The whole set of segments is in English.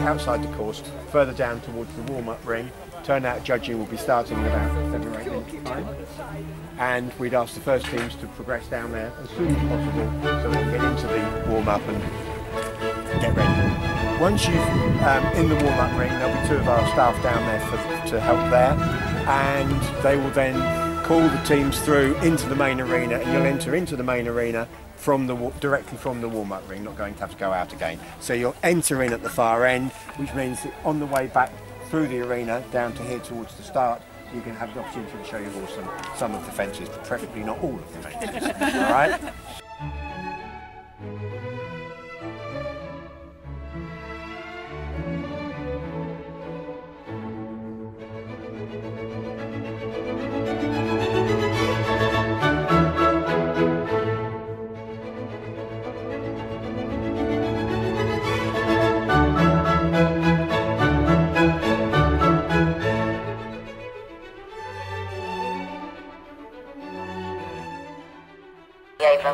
Outside the course, further down towards the warm-up ring. Turnout judging will be starting in about 7 or 8 minutes time, and we'd ask the first teams to progress down there as soon as possible so we can get into the warm-up and get ready. Once you've in the warm-up ring, there'll be 2 of our staff down there to help there, and they will then call the teams through into the main arena, and you'll enter into the main arena directly from the warm-up ring, not going to have to go out again. So you'll enter in at the far end, which means that on the way back through the arena down to here towards the start, you can have the opportunity to show your horse some of the fences, but preferably not all of the fences. All right?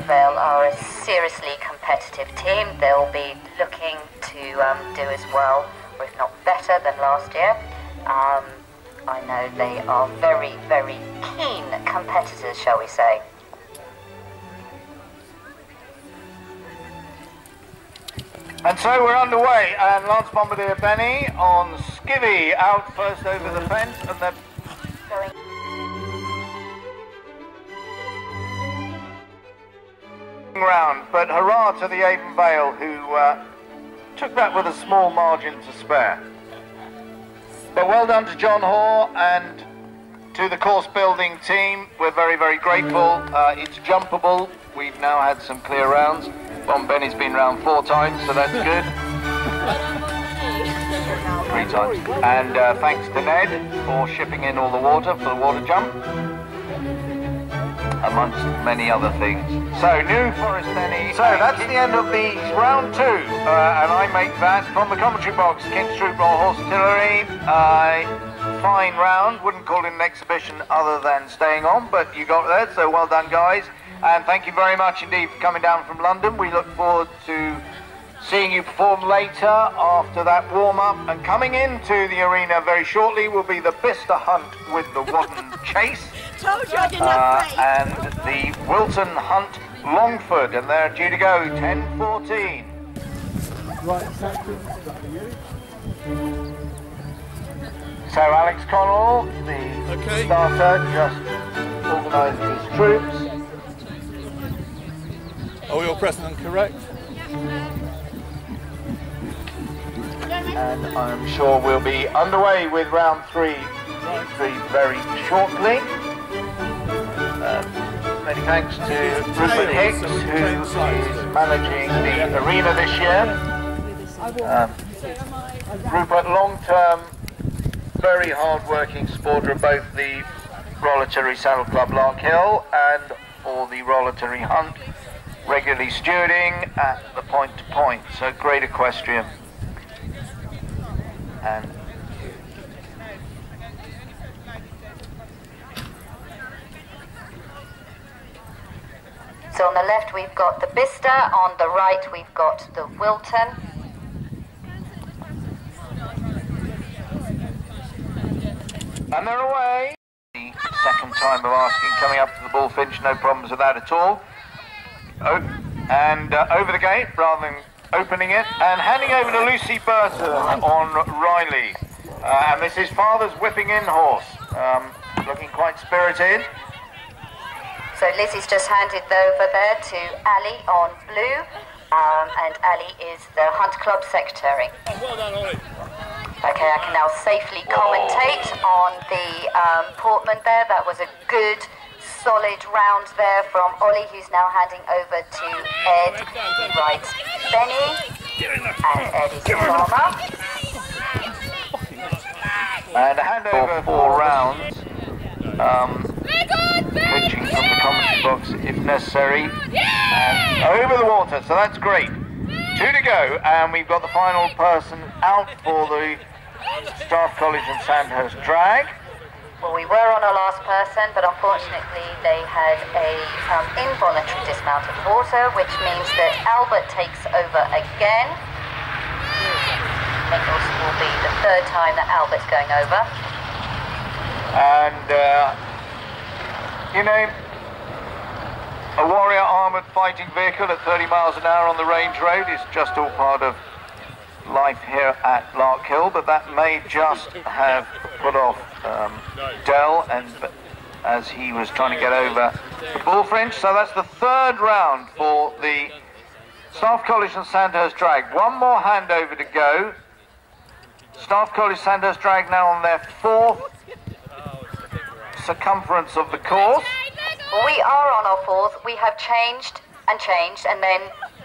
Vale are a seriously competitive team. They'll be looking to do as well, or if not better than last year. I know they are very, very keen competitors, shall we say. And so we're underway, and Lance Bombardier Benny on Skivvy out first over the fence, and then Going round, but hurrah to the Avon Vale, who took that with a small margin to spare. But well done to John Hoare and to the course building team. We're very, very grateful. It's jumpable. We've now had some clear rounds. Bon Benny's been round 4 times, so that's good. 3 times. And thanks to Ned for shipping in all the water for the water jump, amongst many other things. So, New Forest Denny. So that's the end of the round 2, and I make that from the commentary box. King's Troop Royal Horse Artillery. Fine round. Wouldn't call it an exhibition other than staying on, but you got there, so well done, guys. And thank you very much indeed for coming down from London. We look forward to seeing you perform later after that warm-up. And coming into the arena very shortly will be the Bicester Hunt with the Wadden Chase. Told you I didn't have and the Wilton Hunt Longford, and they're due to go 10:14. Right, Saxon, that for you. So Alex Connell, the starter, just organising his troops. Are we all pressing them correct? And I'm sure we'll be underway with round 3 very shortly. Many thanks to Rupert Hicks, who is managing the arena this year. Rupert, long-term, very hard-working supporter of both the Rolletary Saddle Club Larkhill and for the Rolletary Hunt, regularly stewarding at the point-to-point, so great equestrian. And So on the left we've got the Bicester, on the right we've got the Wilton. And they're away. The second time of asking, coming up to the Bullfinch, no problems with that at all. Over the gate rather than opening it, and handing over to Lucy Burton on Riley. And this is father's whipping in horse, looking quite spirited. So Lizzie's just handed over there to Ali on blue, and Ali is the Hunt Club secretary. Well done, Ollie. Okay, I can now safely commentate on the portman there. That was a good, solid round there from Ollie, who's now handing over to Ed. He rides Benny, and Ed is the farmer. And a handover for 4 rounds. Coaching from the commentary box if necessary. And over the water, so that's great. 2 to go, and we've got the final person out for the Staff College and Sandhurst Drag. Well, we were on our last person, but unfortunately they had a involuntary dismount of water, which means that Albert takes over again. I think this will be the third time that Albert's going over. And, you know, a Warrior armoured fighting vehicle at 30 miles an hour on the range road is just all part of life here at Larkhill, but that may just have put off Dell and as he was trying to get over Bullfinch. So that's the third round for the Staff College and Sandhurst Drag. One more handover to go. Staff College Sandhurst Drag now on their fourth circumference of the course. We are on our fourth. We have changed and then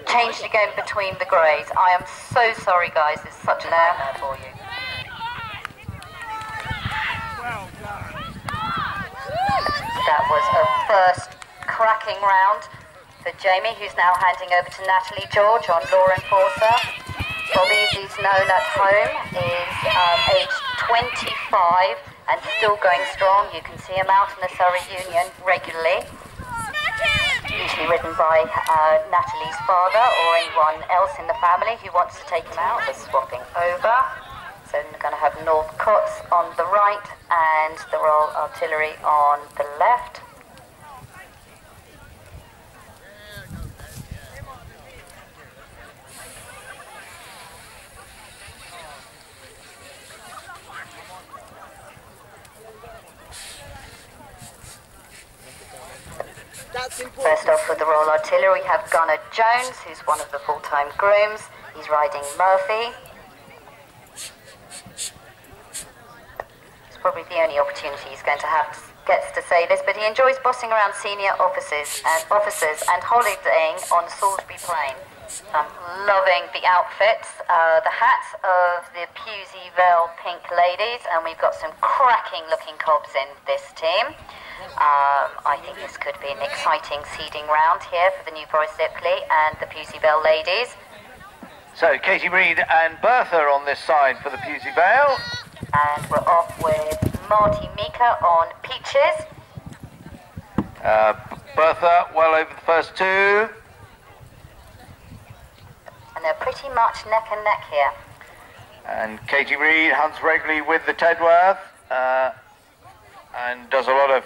changed again between the grades. I am so sorry, guys. It's such an nightmare for you. That was a first cracking round for Jamie, who's now handing over to Natalie George on Law Enforcer. Bobby, as he's known at home, is aged 25 and still going strong. You can see him out in the Surrey Union regularly. Usually ridden by Natalie's father or anyone else in the family who wants to take him out. They're swapping over. So we're going to have North Cots on the right and the Royal Artillery on the left. First off with the Royal Artillery we have Gunnar Jones, who's one of the full-time grooms. He's riding Murphy. It's probably the only opportunity he's going to have gets to say this, but he enjoys bossing around senior officers and holidaying on Salisbury Plain. I'm loving the outfits, the hats of the Pusey Vale Pink Ladies, and we've got some cracking looking cobs in this team. I think this could be an exciting seeding round here for the New Forest Ripley and the Pusey Vale Ladies. So Katie Reid and Bertha on this side for the Pusey Vale. And we're off with Marty Mika on Peaches. Bertha well over the first two. And they're pretty much neck and neck here. And Katie Reid hunts regularly with the Tedworth and does a lot of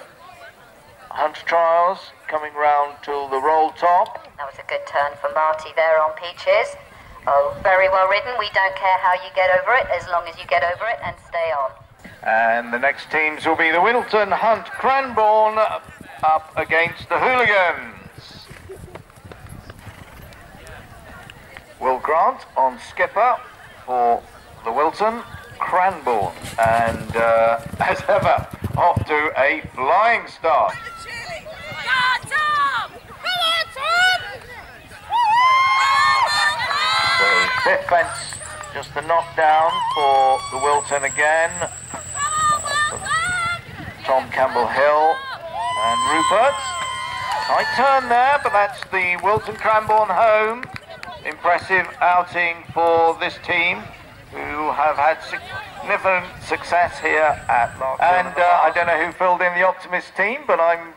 hunt trials, coming round till the roll top. That was a good turn for Marty there on Peaches. Oh, very well ridden. We don't care how you get over it, as long as you get over it and stay on. And the next teams will be the Wilton Hunt Cranbourne up against the Hooligans. Will Grant on skipper for the Wilton Cranbourne. And as ever, off to a flying start. So fifth fence, just the knockdown for the Wilton again. Tom Campbell Hill and Rupert. Tight turn there, but that's the Wilton Cranbourne home. Impressive outing for this team, who have had significant success here at Larkhill. And I don't know who filled in the Optimist team, but I'm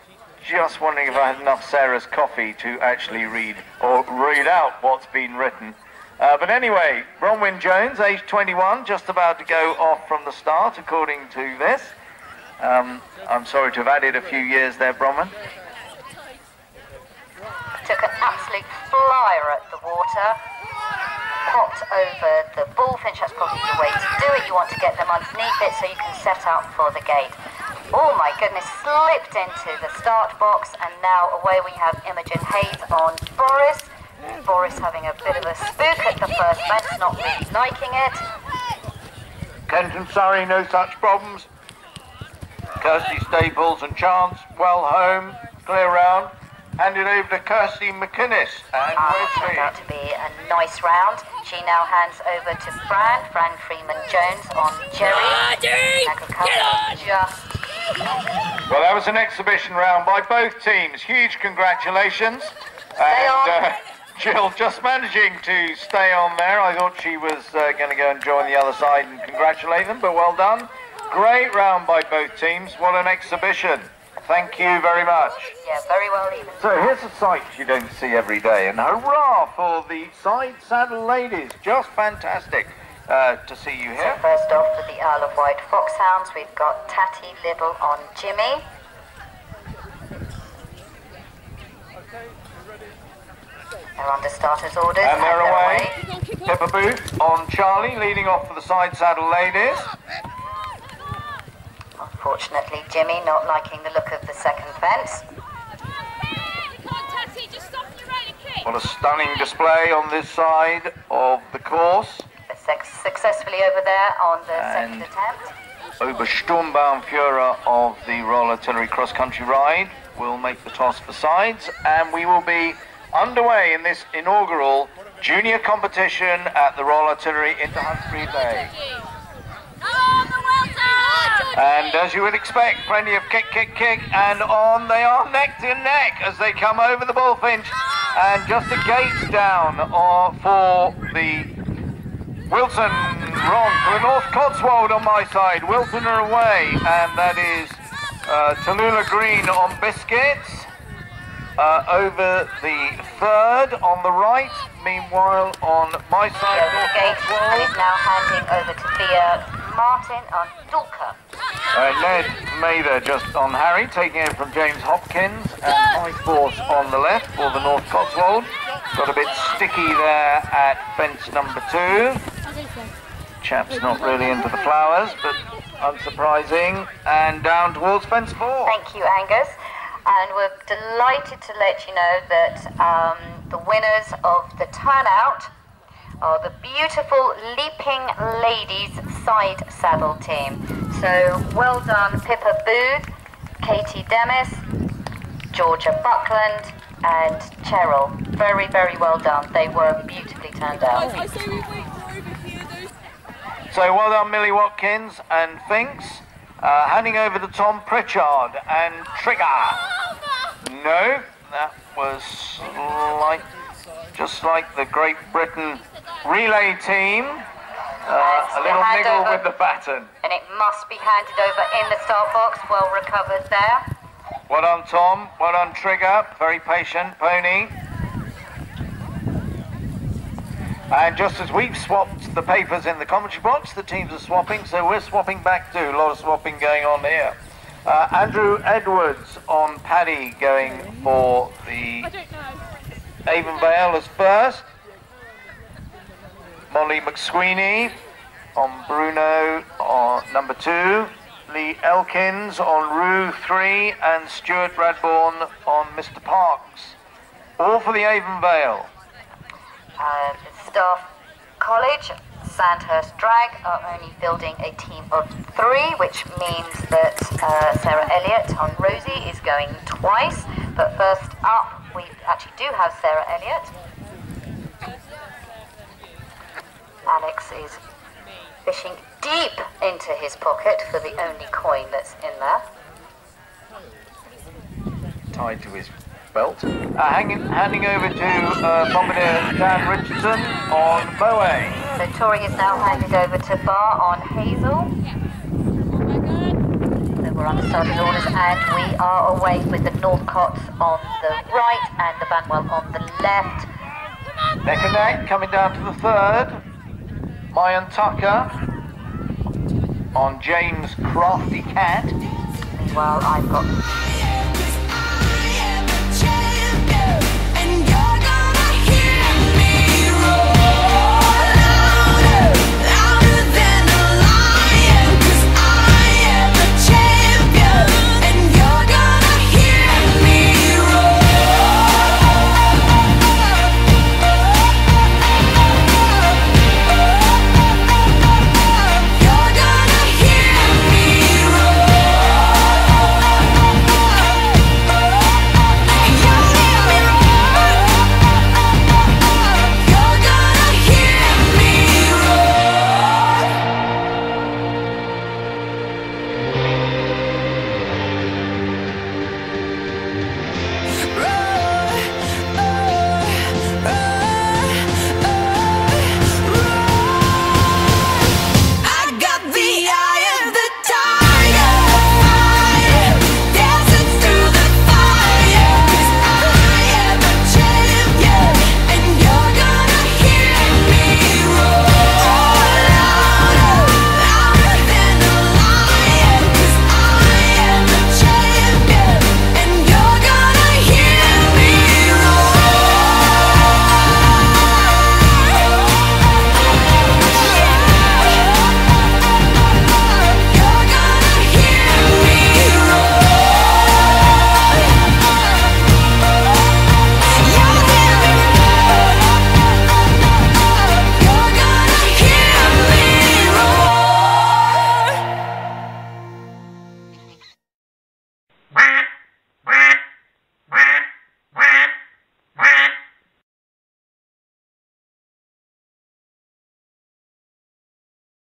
just wondering if I had enough Sarah's coffee to actually read out what's been written. But anyway, Bronwyn Jones, age 21, just about to go off from the start, according to this. I'm sorry to have added a few years there, Bronwyn. Took an absolute flyer at the water. Popped over the Bullfinch. That's probably the way to do it. You want to get them underneath it so you can set up for the gate. Oh my goodness, slipped into the start box, and now away we have Imogen Hayes on Boris. Boris having a bit of a spook at the first fence, not really liking it. Kent and Surrey, no such problems. Kirsty Staples and Chance, well home, clear round. Handed over to Kirsty McInnes and Wesley. Turned out to be a nice round. She now hands over to Fran Freeman-Jones on Jerry. Well, that was an exhibition round by both teams. Huge congratulations. And Jill just managing to stay on there. I thought she was going to go and join the other side and congratulate them, but well done. Great round by both teams. What an exhibition. Thank you very much. Yeah, very well even. So here's a sight you don't see every day, and hurrah for the side saddle ladies. Just fantastic to see you here. So first off with the Isle of Wight Foxhounds, we've got Tatty Little on Jimmy. They're under starters orders And they're away. away. Pippa Booth on Charlie, leading off for the side saddle ladies. Unfortunately, Jimmy not liking the look of the second fence. What a stunning display on this side of the course. Successfully over there on the second attempt. Obersturmbannführer of the Royal Artillery Cross Country Ride will make the toss for sides, and we will be underway in this inaugural junior competition at the Royal Artillery into Hunsbury Bay. And as you would expect, plenty of kick, kick, kick, and on they are neck to neck as they come over the bullfinch, and just a gate down for the Wilton Ron for the North Cotswold on my side. Wilton are away, and that is Tallulah Green on Biscuits. Over the third on the right, meanwhile on my side, North Cotswold. And is now handing over to Thea Martin on Dulka. Ned Mather just on Harry, taking it from James Hopkins, and High Force on the left for the North Cotswold. Got a bit sticky there at fence number 2. Chap's not really into the flowers, but unsurprising. And down towards fence 4. Thank you, Angus. And we're delighted to let you know that the winners of the turnout are the beautiful Leaping Ladies side saddle team. So well done, Pippa Booth, Katie Demis, Georgia Buckland, and Cheryl. Very, very well done. They were beautifully turned out. So well done, Millie Watkins and Finks. Handing over to Tom Pritchard and Trigger. No, that was just like the Great Britain relay team. A little niggle with the baton. And it must be handed over in the start box. Well recovered there. Well done, Tom. Well done, Trigger. Very patient pony. And just as we've swapped the papers in the commentary box, the teams are swapping, so we're swapping back too. A lot of swapping going on here. Andrew Edwards on Paddy going for the Avonvale as first. Molly McSweeney on Bruno on number 2. Lee Elkins on Rue 3, and Stuart Bradbourne on Mr. Parks. All for the Avonvale. Staff College, Sandhurst Drag are only fielding a team of 3, which means that Sarah Elliott on Rosie is going twice. But first up, we actually do have Sarah Elliott. Alex is fishing deep into his pocket for the only coin that's in there. Tied to his belt. Handing over to Bombardier Dan Richardson on Boe. So Tori is now handed over to Bar on Hazel. So we're on the starting orders, and we are away with the Northcots on the right and the Banwell on the left. Neck and neck, coming down to the third. Mayan Tucker on James Crafty Cat. Meanwhile, I've got